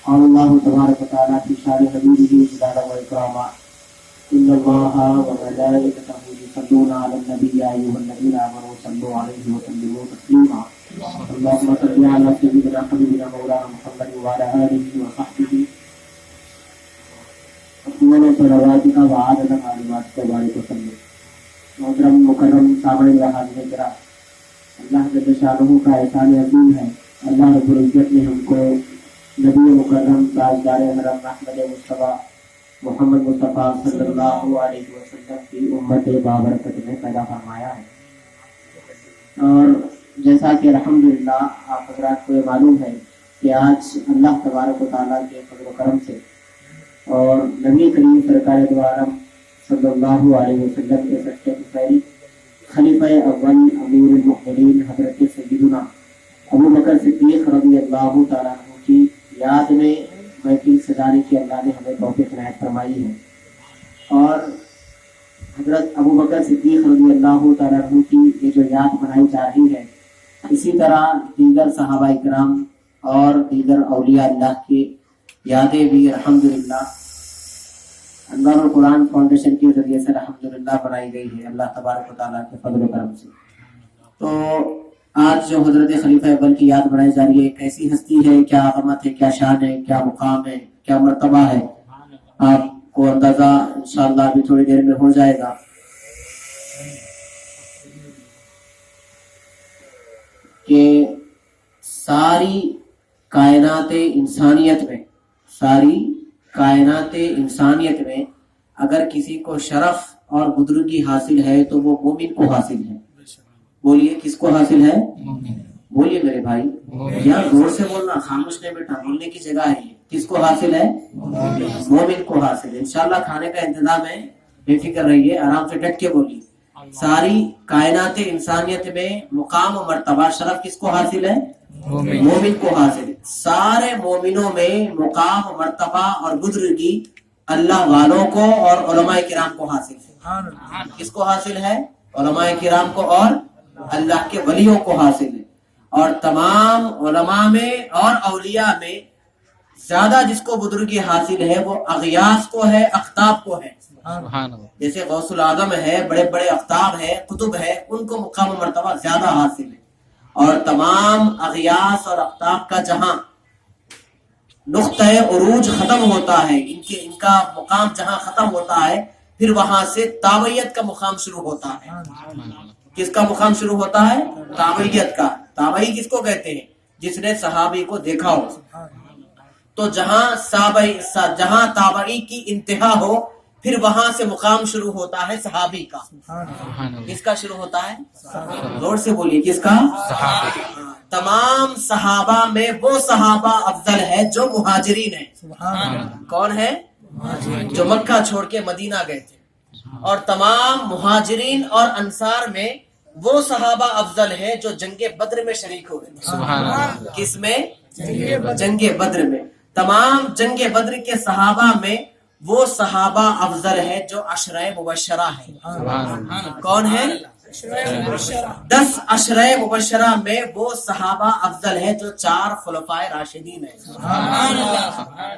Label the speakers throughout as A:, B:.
A: قال اللہ تبارک و تعالیٰ فی شان نبیہ جلالا و اکراما ان اللہ و ملائکتہ یصلون علی النبی یا ایھا الذین آمنوا صلوا علیہ وسلموا تسلیما اللهم صل علی سیدنا حبیبنا مولانا محمد وعلی آلہ وصحبہ اطول صلواتک وعدد معلوماتک وبارک وسلم۔ محترم مکرم سامعین و حاضرین کرام، اللہ جل شانہ کا احسان عظیم ہے، اللہ رب العزت نے ہم کو نبی مکرم تاجدار حرم احمد مصطفیٰ محمد مصطفیٰ صلی اللہ علیہ وسلم کی امت بابرکت میں پیدا فرمایا ہے۔ اور جیسا کہ الحمدللہ آپ حضرات کو یہ معلوم ہے کہ آج اللہ تبارک و تعالیٰ کے فضل و کرم سے اور نبی کریم سرکار دو عالم صلی اللہ علیہ وسلم کے سچے پسری خلیفہ اول امیر المؤمنین حضرت سیدنا ابو بکر صدیق رضی اللہ تعالیٰ عنہ کی یاد میں محفل سجانے کی اللہ نے ہمیں توفیق عنایت فرمائی ہے، اور حضرت ابو بکر صدیق رضی اللہ تعالیٰ عنہ کی یہ جو یاد منائی جا رہی ہے، اسی طرح دیگر صحابہ کرام اور دیگر اولیاء اللہ کی یادیں بھی الحمدللہ انوار القرآن فاؤنڈیشن کے ذریعے سے الحمدللہ بنائی گئی ہے اللہ تبارک و تعالیٰ کے فضل و کرم سے۔ تو آج جو حضرت خلیفہ اول کی یاد بنائی جا رہی ہے، کیسی ہستی ہے، کیا عظمت ہے، کیا شان ہے، کیا مقام ہے، کیا مرتبہ ہے، آپ کو اندازہ انشاءاللہ ابھی تھوڑی دیر میں ہو جائے گا۔ کہ ساری کائنات انسانیت میں اگر کسی کو شرف اور بزرگی حاصل ہے تو وہ مومن کو حاصل ہے۔ بولیے کس کو حاصل ہے؟ بولیے میرے بھائی، یار زور سے بولنا، خاموش نہیں بیٹھا، بولنے کی جگہ ہے۔ کس کو حاصل ہے؟ مومن کو حاصل ہے۔ انشاءاللہ کھانے کا انتظام ہے، بے فکر رہیے، آرام سے ڈٹ کے بولیے۔ ساری کائنات انسانیت میں مقام و مرتبہ شرف کس کو حاصل ہے؟ مومن کو حاصل ہے۔ سارے مومنوں میں مقام و مرتبہ اور بزرگی اللہ والوں کو اور علماء کرام کو حاصل ہے۔ کس کو حاصل ہے؟ علماء کرام کو اور اللہ کے ولیوں کو حاصل ہے۔ اور تمام علماء میں اور اولیاء میں زیادہ جس کو بزرگی حاصل ہے وہ اغیاث کو ہے، اقطاب کو ہے۔ جیسے غوث العظم ہے، بڑے بڑے اقطاب ہے، قطب ہے، ان کو مقام و مرتبہ زیادہ حاصل ہے۔ اور تمام اغیاث اور اقطاب کا جہاں نقطہ عروج ختم ہوتا ہے، ان کا مقام جہاں ختم ہوتا ہے، پھر وہاں سے تابعیت کا مقام شروع ہوتا ہے۔ کس کا مقام شروع ہوتا ہے؟ تابعیت کا۔ تابعی کس کو کہتے ہیں؟ جس نے صحابی کو دیکھا ہو۔ تو جہاں تابعی کی انتہا ہو، پھر وہاں سے مقام شروع ہوتا ہے صحابی کا۔ کس کا شروع ہوتا ہے؟ زور سے بولیے، کس کا؟ تمام صحابہ میں وہ صحابہ افضل ہے جو مہاجرین ہیں۔ کون ہے؟ جو مکہ چھوڑ کے مدینہ گئے تھے۔ اور تمام مہاجرین اور انصار میں وہ صحابہ افضل ہے جو جنگ بدر میں شریک ہوئے۔ کس میں؟ جنگ بدر میں۔ تمام جنگ بدر کے صحابہ میں وہ صحابہ افضل ہے جو عشرہ مبشرہ ہے۔ کون ہے؟ 10 عشرہ مبشرہ میں وہ صحابہ افضل ہے جو 4 خلفائے راشدین ہیں۔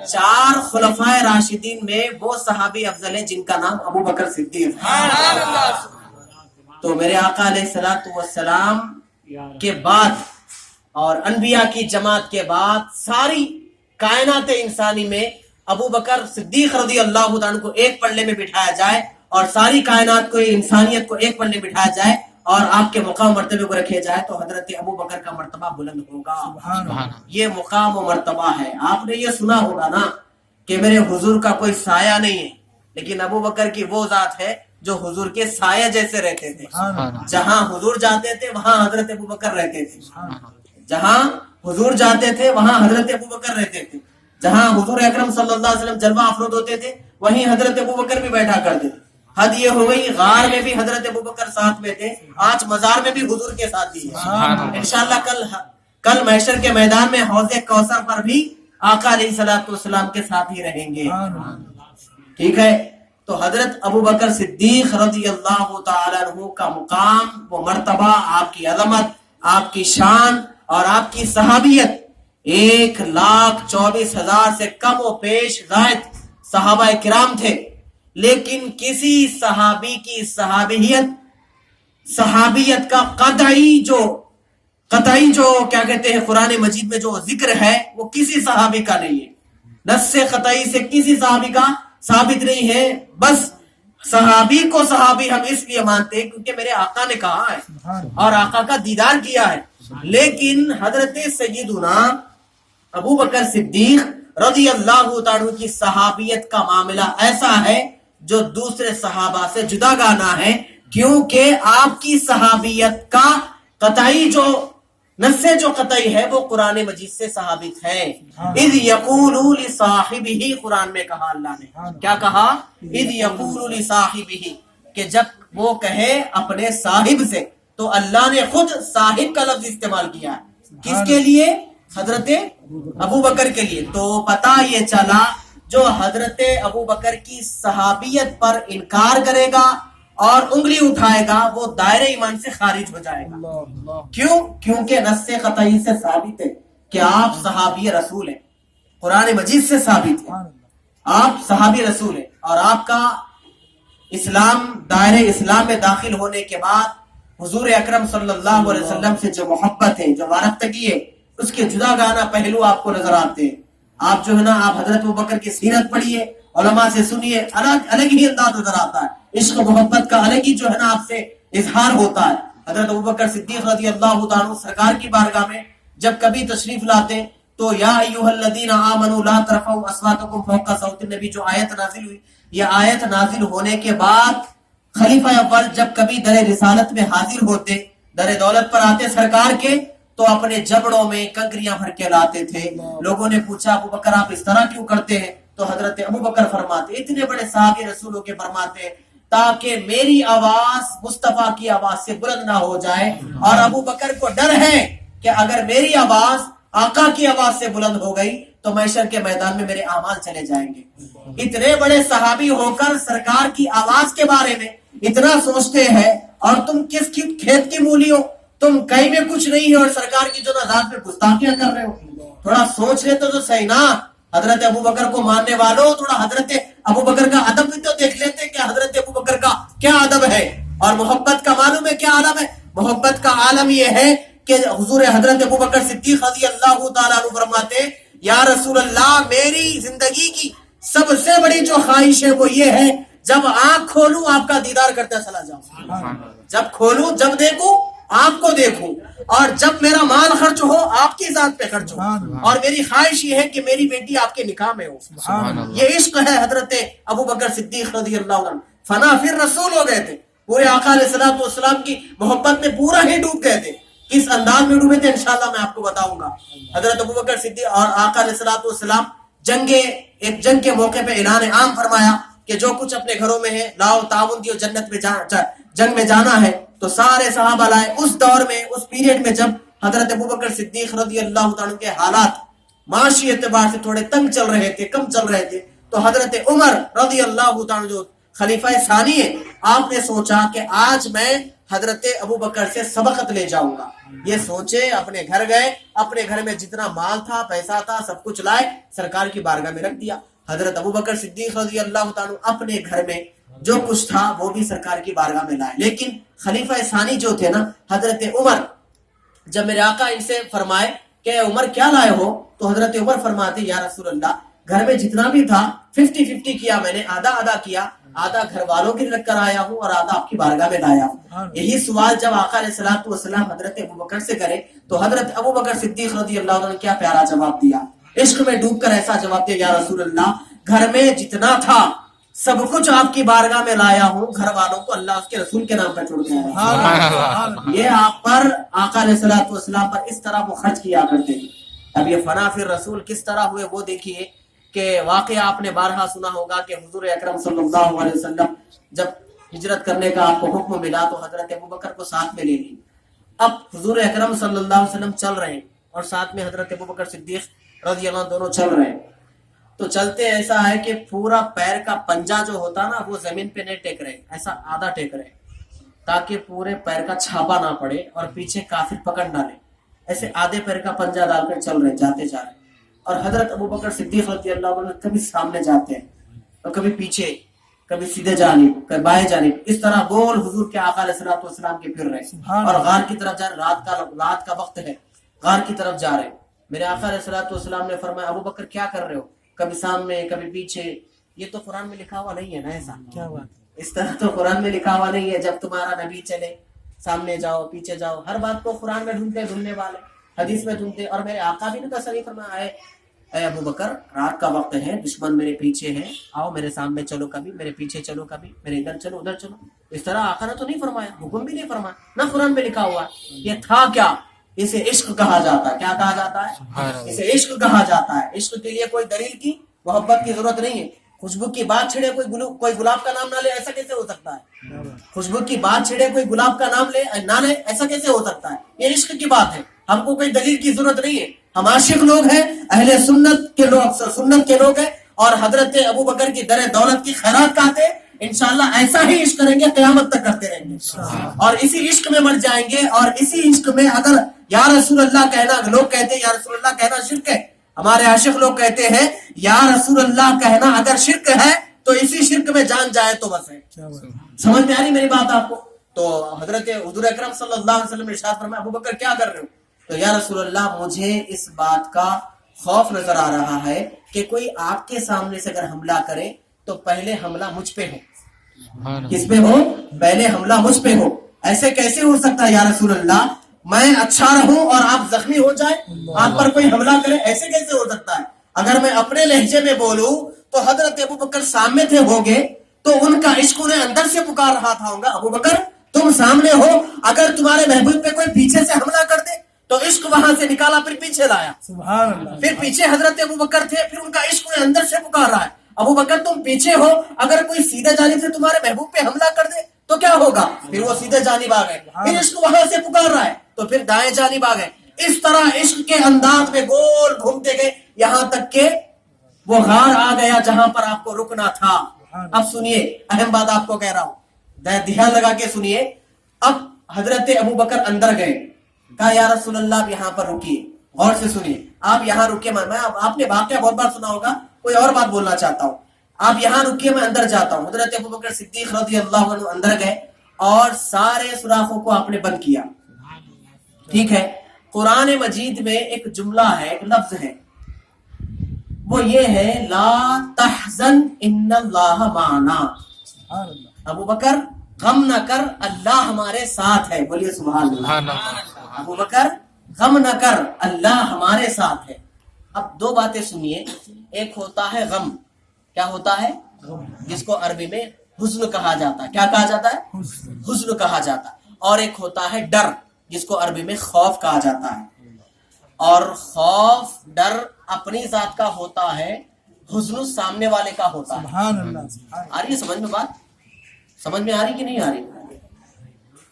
A: 4 خلفائے راشدین میں وہ صحابی افضل ہے جن کا نام ابو بکر صدیق ہے۔ تو میرے آقا علیہ الصلوۃ والسلام کے بعد اور انبیاء کی جماعت کے بعد ساری کائنات انسانی میں ابو بکر صدیق رضی اللہ عنہ کو ایک پلڑے میں بٹھایا جائے اور ساری کائنات کو، انسانیت کو ایک پلڑے میں بٹھایا جائے اور آپ کے مقام مرتبے کو رکھے جائے تو حضرت ابو بکر کا مرتبہ بلند ہوگا۔ یہ مقام و مرتبہ ہے۔ آپ نے یہ سنا ہوگا نا کہ میرے حضور کا کوئی سایہ نہیں ہے، لیکن ابو بکر کی وہ ذات ہے جو حضور کے سایہ جیسے رہتے تھے۔ جہاں حضور جاتے تھے وہاں حضرت ابو بکر رہتے تھے۔ جہاں حضور جاتے تھے وہاں حضرت ابو بکر رہتے تھے۔ جہاں حضور اکرم صلی اللہ علیہ وسلم جلوہ افروز ہوتے تھے وہیں حضرت ابو بکر بھی بیٹھا کرتے تھے۔ حد یہ ہو گئی، غار میں بھی حضرت ابو بکر ساتھ میں تھے، آج مزار میں بھی حضور کے ساتھ ہی ہے۔ انشاءاللہ کل محشر کے میدان میں حوض کوثر پر بھی آقا علیہ الصلوۃ والسلام کے ساتھ ہی رہیں گے۔ ٹھیک ہے، تو حضرت ابو بکر صدیق رضی اللہ تعالی عنہ کا مقام، وہ مرتبہ، آپ کی عظمت، آپ کی شان اور آپ کی صحابیت، 1,24,000 سے کم و بیش زائد صحابہ کرام تھے، لیکن کسی صحابی کی صحابیت کا قطعی جو کیا کہتے ہیں قرآن مجید میں جو ذکر ہے وہ کسی صحابی کا نہیں ہے، نص قطعی سے کسی صحابی کا ثابت نہیں ہے۔ بس صحابی کو صحابی ہم اس لیے مانتے ہیں کیونکہ میرے آقا نے کہا ہے اور آقا کا دیدار کیا ہے، لیکن حضرت سیدنا ابو بکر صدیق رضی اللہ تعالیٰ کی صحابیت کا معاملہ ایسا ہے جو دوسرے صحابہ سے جدا گانا ہے، کیونکہ آپ کی صحابیت کا قطعی جو نص جو قطعی ہے وہ قرآن مجید سے ثابت ہے۔ اذ یقول لصاحبہ، قرآن میں کہا اللہ نے، کیا کہا؟ اذ یقول لصاحبہ، کہ جب وہ کہے اپنے صاحب سے، تو اللہ نے خود صاحب کا لفظ استعمال کیا ہے، کس کے لیے؟ حضرت ابو بکر کے لیے۔ تو پتہ یہ چلا جو حضرت ابو بکر کی صحابیت پر انکار کرے گا اور انگلی اٹھائے گا وہ دائرہ ایمان سے خارج ہو جائے گا۔ کیوں؟ کیونکہ نص قطعی سے ثابت ہے کہ آپ صحابی رسول ہیں، قرآن مجید سے ثابت ہے آپ صحابی رسول ہیں، اور آپ کا اسلام دائرہ اسلام میں داخل ہونے کے بعد حضور اکرم صلی اللہ علیہ وسلم سے جو محبت ہے، جو وارفتگی ہے، اس کے جدا گانا پہلو آپ کو نظر آتے ہیں۔ آپ جو ہے نا، آپ حضرت ابوبکر کی سیرت پڑھیے، علماء سے سنیے، الگ ہی انداز نظر آتا ہے، عشق و محبت کا الگ ہی جو ہے نا آپ سے اظہار ہوتا ہے۔ حضرت ابوبکر صدیق رضی اللہ تعالیٰ سرکار کی بارگاہ میں جب کبھی تشریف لاتے تو یا ایھا الذین آمنوا لا ترفعوا اصواتکم فوق صوت النبی جو آیت نازل ہوئی، یہ آیت نازل ہونے کے بعد خلیفہ اول جب کبھی در رسالت میں حاضر ہوتے، در دولت پر آتے سرکار کے، تو اپنے جبڑوں میں کنکریاں بھر کے لاتے تھے۔ لوگوں نے پوچھا ابو بکر آپ اس طرح کیوں کرتے ہیں؟ تو حضرت ابو بکر فرماتے، اتنے بڑے صحابی رسولوں کے فرماتے ہیں تاکہ میری آواز مصطفیٰ کی آواز سے بلند نہ ہو جائے، اور ابو بکر کو ڈر ہے کہ اگر میری آواز آقا کی آواز سے بلند ہو گئی تو محشر کے میدان میں میرے اعمال چلے جائیں گے۔ اتنے بڑے صحابی ہو کر سرکار کی آواز کے بارے میں اتنا سوچتے ہیں، اور تم کس کی کھیت کی مولی ہو، تم کہیں میں کچھ نہیں ہے اور سرکار کی جو ذات پہ گستاخیاں کر رہے ہو۔ تھوڑا سوچ لے تو صحیح نا، حضرت ابو بکر کو ماننے والوں تھوڑا حضرت ابو بکر کا ادب بھی تو دیکھ لیتے کہ حضرت ابو بکر کا کیا ادب ہے، اور محبت کا معلوم ہے کیا عالم ہے۔ محبت کا عالم یہ ہے کہ حضور حضرت ابو بکر صدیق رضی اللہ تعالیٰ عنہ فرماتے، یا رسول اللہ میری زندگی کی سب سے بڑی جو خواہش ہے وہ یہ ہے جب آنکھ کھولوں آپ کا دیدار کرتا چلا جاؤں، جب کھولوں، جب دیکھوں آپ کو دیکھوں، اور جب میرا مال خرچ ہو آپ کی ذات پہ خرچ ہو، اور میری خواہش یہ ہے کہ میری بیٹی آپ کے نکاح میں ہو۔ یہ عشق ہے حضرت ابو بکر صدیق رضی اللہ عنہ، فنا پھر رسول ہو گئے تھے، پورے آقا علیہ الصلوۃ والسلام کی محبت میں پورا ہی ڈوب گئے تھے۔ کس انداز میں ڈوبے تھے انشاءاللہ میں آپ کو بتاؤں گا۔ حضرت ابو بکر صدیق اور آقا علیہ الصلوۃ والسلام ایک جنگ کے موقع پہ اعلان عام فرمایا کہ جو کچھ اپنے گھروں میں ہے لاؤ، تعاون دیو، جنت میں جنگ میں جانا ہے، تو سارے صحابہ لائے۔ اس دور میں، اس پیریڈ میں جب حضرت ابوبکر صدیق رضی اللہ تعالیٰ کے حالات معاشی اعتبار سے تھوڑے تنگ چل رہے تھے، کم چل رہے تھے، تو حضرت عمر رضی اللہ تعالیٰ جو خلیفہ ثانی ہے، آپ نے سوچا کہ آج میں حضرت ابوبکر سے سبقت لے جاؤں گا۔ یہ سوچے، اپنے گھر گئے، اپنے گھر میں جتنا مال تھا، پیسہ تھا، سب کچھ لائے، سرکار کی بارگاہ میں رکھ دیا۔ حضرت ابوبکر صدیق رضی اللہ تعالیٰ اپنے گھر میں جو کچھ تھا وہ بھی سرکار کی بارگاہ میں لائے، لیکن خلیفہ ثانی جو تھے نا حضرت عمر، جب میرے آقا ان سے فرمائے کہ عمر کیا لائے ہو، تو حضرت عمر فرماتے یا رسول اللہ گھر میں جتنا بھی تھا 50-50 کیا، میں نے آدھا کیا، آدھا گھر والوں کے رکھ کر آیا ہوں اور آدھا آپ کی بارگاہ میں لایا ہوں۔ یہی سوال جب آقا علیہ الصلوۃ والسلام حضرت ابوبکر سے کرے تو حضرت ابوبکر صدیق رضی اللہ عنہ نے کیا پیارا جواب دیا، عشق میں ڈوب کر ایسا جواب دیا، یا رسول اللہ گھر میں جتنا تھا سب کچھ آپ کی بارگاہ میں لایا ہوں، گھر والوں کو اللہ اس کے رسول کے نام پر چھوڑ کے آیا۔ یہ آپ پر آقا علیہ الصلوۃ والسلام پر اس طرح وہ خرچ کیا کرتے ہیں۔ اب یہ فنا پھر رسول کس طرح ہوئے وہ دیکھیے کہ واقعہ آپ نے بارہا سنا ہوگا کہ حضور اکرم صلی اللہ علیہ وسلم جب ہجرت کرنے کا آپ کو حکم ملا تو حضرت ابوبکر کو ساتھ میں لے لی۔ اب حضور اکرم صلی اللہ علیہ وسلم چل رہے ہیں اور ساتھ میں حضرت ابوبکر صدیق رضی اللہ عنہ دونوں چل رہے ہیں، تو چلتے ایسا ہے کہ پورا پیر کا پنجہ جو ہوتا نا وہ زمین پہ نہیں ٹیک رہے، ایسا آدھا ٹیک رہے تاکہ پورے پیر کا چھاپا نہ پڑے اور پیچھے کافر پکڑ نہ لے۔ ایسے آدھے پیر کا پنجہ ڈال کر چل رہے جاتے جا رہے. اور حضرت ابوبکر صدیق رضی اللہ عنہ کبھی سامنے جاتے ہیں اور کبھی پیچھے, کبھی سیدھے جانب, کبھی بائیں جانب, اس طرح گول حضور کے آقا علیہ الصلوۃ والسلام کے پھر رہے. اور غار کی طرف جا رہے, رات کا وقت ہے, غار کی طرف جا رہے. میرے آقا علیہ الصلوۃ والسلام نے فرمایا ابوبکر کیا کر رہے ہو, کبھی سامنے کبھی پیچھے. یہ تو قرآن میں لکھا ہوا نہیں ہے نا, ایسا کیا بات, اس طرح تو قرآن میں لکھا ہوا نہیں ہے جب تمہارا نبی چلے سامنے جاؤ پیچھے جاؤ. ہر بات کو قرآن میں ڈھونڈنے والے, حدیث میں ڈھونڈتے. اور میرے آقا بھی نے تصریح فرمایا اے ابوبکر رات کا وقت ہے, دشمن میرے پیچھے ہے, آؤ میرے سامنے چلو, کبھی میرے پیچھے چلو, کبھی میرے ادھر چلو ادھر چلو. اس طرح آقا نے تو نہیں فرمایا, حکم بھی نہیں فرمایا, نہ قرآن میں لکھا ہوا. یہ تھا کیا, اسے عشق کہا جاتا ہے. کیا کہا جاتا ہے, اسے عشق کہا جاتا ہے. عشق کے لیے کوئی دلیل کی محبت کی ضرورت نہیں ہے. خوشبو کی بات چھڑے کوئی گلاب کا نام نہ لے, ایسا کیسے ہو سکتا ہے. خوشبو کی بات چھڑے کوئی گلاب کا نام لے نہ لے, ایسا کیسے ہو سکتا ہے. یہ عشق کی بات ہے, ہم کو کوئی دلیل کی ضرورت نہیں ہے. ہم عاشق لوگ ہیں, اہل سنت کے لوگ ہیں, اور حضرت ابوبکر کی در دولت کی خیرات کہتے ہیں. انشاءاللہ ایسا ہی عشق کریں گے, قیامت تک کرتے رہیں گے, اور اسی عشق میں مر جائیں گے. اور اسی عشق میں اگر یا رسول اللہ کہنا, لوگ کہتے ہیں یا رسول اللہ کہنا شرک ہے, ہمارے عاشق لوگ کہتے ہیں یا رسول اللہ کہنا اگر شرک ہے تو اسی شرک میں جان جائے تو بس ہے. سمجھ میں آ رہی میری بات آپ کو. تو حضرت حضور اکرم صلی اللہ علیہ وسلم نے ارشاد فرمایا ابوبکر کیا کر رہے ہو, تو یا رسول اللہ مجھے اس بات کا خوف نظر آ رہا ہے کہ کوئی آپ کے سامنے سے اگر حملہ کرے تو پہلے حملہ مجھ پہ ہو. کس پہ ہو, پہلے حملہ مجھ پہ ہو. ایسے کیسے ہو سکتا ہے یا رسول اللہ, میں اچھا رہوں اور آپ زخمی ہو جائے, آپ پر کوئی حملہ کرے, ایسے کیسے ہو سکتا ہے. اگر میں اپنے لہجے میں بولوں تو حضرت ابوبکر سامنے تھے ہوگے تو ان کا عشق انہیں اندر سے پکار رہا تھا ہوگا, ابوبکر تم سامنے ہو, اگر تمہارے محبوب پہ کوئی پیچھے سے حملہ کر دے تو عشق وہاں سے نکالا پھر پیچھے لایا. سبحان اللہ. پھر پیچھے حضرت ابوبکر تھے, پھر ان کا عشق انہیں اندر سے پکار رہا ہے. ابوبکر تم پیچھے ہو, اگر کوئی سیدھے جانب سے تمہارے محبوب پہ حملہ کر دے تو کیا ہوگا, پھر وہ سیدھے جانب آ گئے, پھر عشق وہاں سے پکار رہا ہے تو پھر دائیں جانب آ گئے. اس طرح عشق کے انداز میں گول گھومتے گئے یہاں تک کہ وہ غار آ گیا جہاں پر آپ کو رکنا تھا. اب سنیے, اہم بات آپ کو کہہ رہا ہوں, دھیان لگا کے سنیے. اب حضرت ابوبکر اندر گئے, کہا یا رسول اللہ آپ یہاں پر رکیے, غور سے سنیے, آپ یہاں رکیے. میں آپ نے واقعہ بہت بار سنا ہوگا, کوئی اور بات بولنا چاہتا ہوں, آپ یہاں رکیے میں اندر جاتا ہوں. حضرت ابوبکر صدیق رضی اللہ عنہ اندر گئے اور سارے سوراخوں کو آپ نے بند کیا. ٹھیک ہے. قرآن مجید میں ایک جملہ ہے, ایک لفظ ہے, وہ یہ ہے لا تحزن ان اللہ معنا. ابوبکر غم نہ کر, اللہ ہمارے ساتھ ہے. بولیے سبحان اللہ. ابوبکر غم نہ کر, اللہ ہمارے ساتھ ہے. اب دو باتیں سنیے, ایک ہوتا ہے غم, کیا ہوتا ہے, جس کو عربی میں حزن کہا جاتا ہے. کیا کہا جاتا ہے, حزن کہا جاتا ہے. اور ایک ہوتا ہے ڈر, جس کو عربی میں خوف کہا جاتا ہے. اور خوف ڈر اپنی ذات کا ہوتا ہے, حزن سامنے والے کا ہوتا ہے. سبحان اللہ. آ رہی ہے سمجھ میں بات, سمجھ میں آ رہی کہ نہیں آ رہی.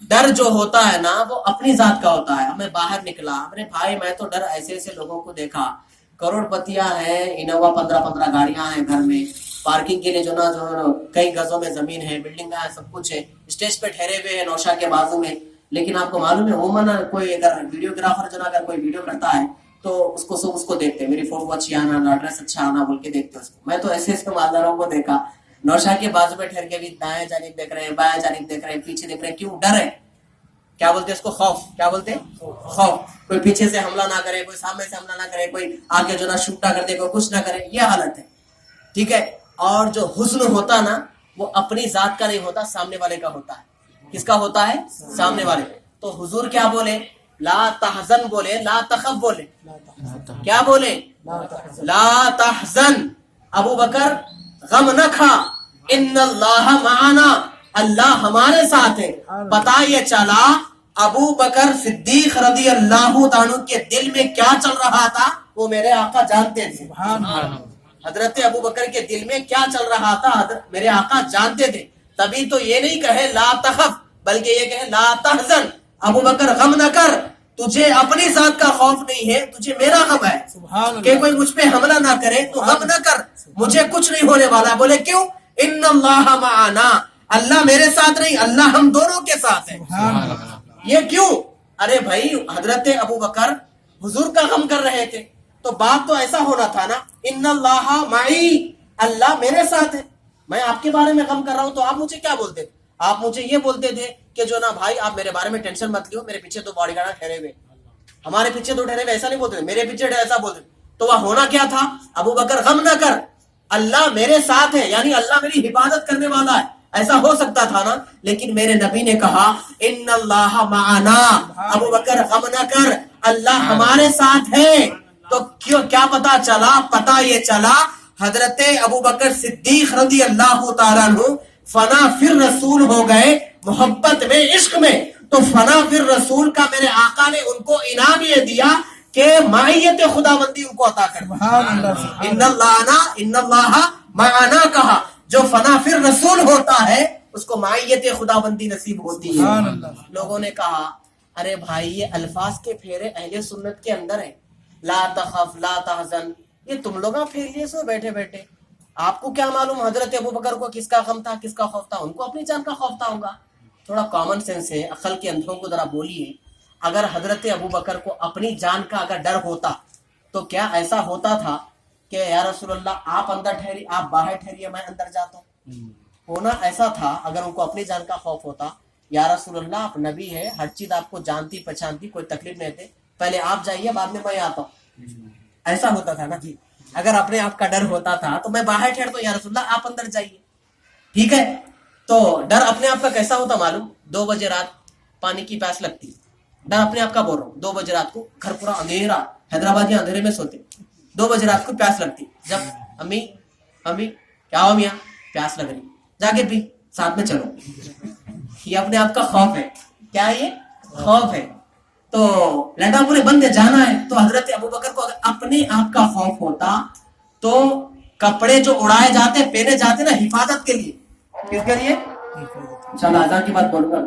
A: ڈر جو ہوتا ہے نا وہ اپنی ذات کا ہوتا ہے. میں باہر نکلا, اپنے بھائی میں تو ڈر ایسے ایسے لوگوں کو دیکھا, کروڑ پتیاں ہیں, انووا 15 گاڑیاں ہیں گھر میں, پارکنگ کے لیے جو کئی گزوں میں زمین ہے, بلڈنگ ہے, سب کچھ ہے, اسٹیج پہ ٹھہرے ہوئے ہیں نوشا کے بازو میں. لیکن آپ کو معلوم ہے عموماً کوئی اگر ویڈیوگرافر جو اگر کوئی ویڈیو کرتا ہے تو اس کو سب اس کو دیکھتے ہیں, میری فوٹو اچھی آنا, ایڈریس اچھا آنا بول کے دیکھتے ہیں اس کو. میں تو ایسے ایسے مالداروں کو دیکھا نوشا کے بازو میں ٹھہر کے بھی دائیں جانب دیکھ رہے ہیں, بائیں جانب دیکھ رہے ہیں, پیچھے دیکھ رہے ہیں. کیوں, ڈر ہے. کیا بولتے ہیں اس کو, خوف. کیا بولتے ہیں, خوف. کوئی پیچھے سے حملہ نہ کرے, کوئی سامنے سے حملہ نہ کرے, کوئی آگے جو شوٹ نہ کر دے, کوئی کچھ نہ کرے, یہ حالت ہے. ٹھیک ہے. اور جو حزن ہوتا نا وہ اپنی ذات کا نہیں ہوتا, سامنے والے کا ہوتا ہے. کس کا ہوتا ہے, سامنے والے. تو حضور کیا بولے, لا تحزن بولے, لا تخف بولے. کیا بولے, لا تحزن, ابوبکر غم نہ کھا, ان اللہ معنا, اللہ ہمارے ساتھ ہے. پتا یہ چلا ابو بکر صدیق رضی اللہ عنہ کے دل میں کیا چل رہا تھا وہ میرے آقا جانتے تھے. حضرت ابو بکر کے دل میں کیا چل رہا تھا میرے آقا جانتے تھے. تبھی تو یہ نہیں کہے لا تخف, بلکہ یہ کہے لا تحزن, ابو بکر غم نہ کر, تجھے اپنی ذات کا خوف نہیں ہے, تجھے میرا غم ہے کہ کوئی مجھ پہ حملہ نہ کرے, تو غم نہ کر, مجھے کچھ نہیں ہونے والا. بولے کیوں, ان اللہ معنا, اللہ میرے ساتھ نہیں, اللہ ہم دونوں کے ساتھ ہے. یہ کیوں, ارے بھائی حضرت ابو بکر حضور کا غم کر رہے تھے تو بات تو ایسا ہونا تھا نا, ان اللہ معی, اللہ میرے ساتھ ہے, میں آپ کے بارے میں غم کر رہا ہوں تو آپ مجھے کیا بولتے تھے؟ آپ مجھے یہ بولتے تھے کہ جو نا بھائی آپ میرے بارے میں ٹینشن مت لیو, میرے پیچھے تو باڈی گارڈ ٹھہرے ہوئے, ہمارے پیچھے تو ٹھہرے ہوئے, ایسا نہیں بولتے تھے, میرے پیچھے ایسا بولتے تھے. تو وہ ہونا کیا تھا, ابو بکر غم نہ کر, اللہ میرے ساتھ ہے, یعنی اللہ میری حفاظت کرنے والا ہے. ایسا ہو سکتا تھا نا, لیکن میرے نبی نے کہا ان اللہ معنا, ابو بکر غم نہ کر, اللہ ہمارے ساتھ ہے. تو کیا پتا چلا, پتا یہ چلا حضرت ابو بکر صدیق رضی اللہ تعالیٰ عنہ فنا فر رسول ہو گئے محبت میں, عشق میں. تو فنا فر رسول کا میرے آقا نے ان کو انعام یہ دیا کہ معیت خداوندی ان کو عطا کر. ان اللہ معنا کہا, جو فنا فر رسول ہوتا ہے اس کو معیت خداوندی نصیب ہوتی ہے. لوگوں نے کہا ارے بھائی یہ الفاظ کے پھیرے اہل سنت کے اندر ہے, لا تخف لا تحزن, یہ تم لوگ پھیر لیے سو بیٹھے بیٹھے, آپ کو کیا معلوم حضرت ابو بکر کو کس کا غم تھا, کس کا خوف تھا, ان کو اپنی جان کا خوف تھا ہوگا. تھوڑا کامن سینس ہے, عقل کے اندھوں کو ذرا بولیے, اگر حضرت ابو بکر کو اپنی جان کا اگر ڈر ہوتا تو کیا ایسا ہوتا تھا کہ یا رسول اللہ آپ اندر ٹھہری, آپ باہر ٹھہریے, میں اندر جاتا ہوں. ہونا ایسا تھا اگر ان کو اپنی جان کا خوف ہوتا, یا رسول اللہ آپ نبی ہے, ہر چیز آپ کو جانتی پہچانتی, کوئی تکلیف نہیں تھے, پہلے آپ جائیے بعد میں میں آتا ہوں. ایسا ہوتا تھا نا جی, اگر اپنے آپ کا ڈر ہوتا تھا تو میں باہر ٹھہرتا ہوں, یا رسول اللہ آپ اندر جائیے. ٹھیک ہے, تو ڈر اپنے آپ کا کیسا ہوتا معلوم, 2 بجے رات پانی کی پیاس لگتی, ڈر اپنے آپ کا بول رہا ہوں, 2 بجے رات کو گھر پورا اندھیرا, حیدرآبادی اندھیرے میں سوتے, 2 بجے رات کو پیاس لگتی, جب امی کیا ہو میاں پیاس لگ رہی, جا کے پی, ساتھ میں چلو. یہ اپنے آپ کا خوف ہے, کیا یہ خوف ہے. تو لٹا پورے بندے جانا ہے, تو حضرت ابو بکر کو اگر اپنے آپ کا خوف ہوتا تو کپڑے جو اڑائے جاتے پہنے جاتے نا حفاظت کے لیے, کس کے لیے, چل آزان کی بات بولوں گا.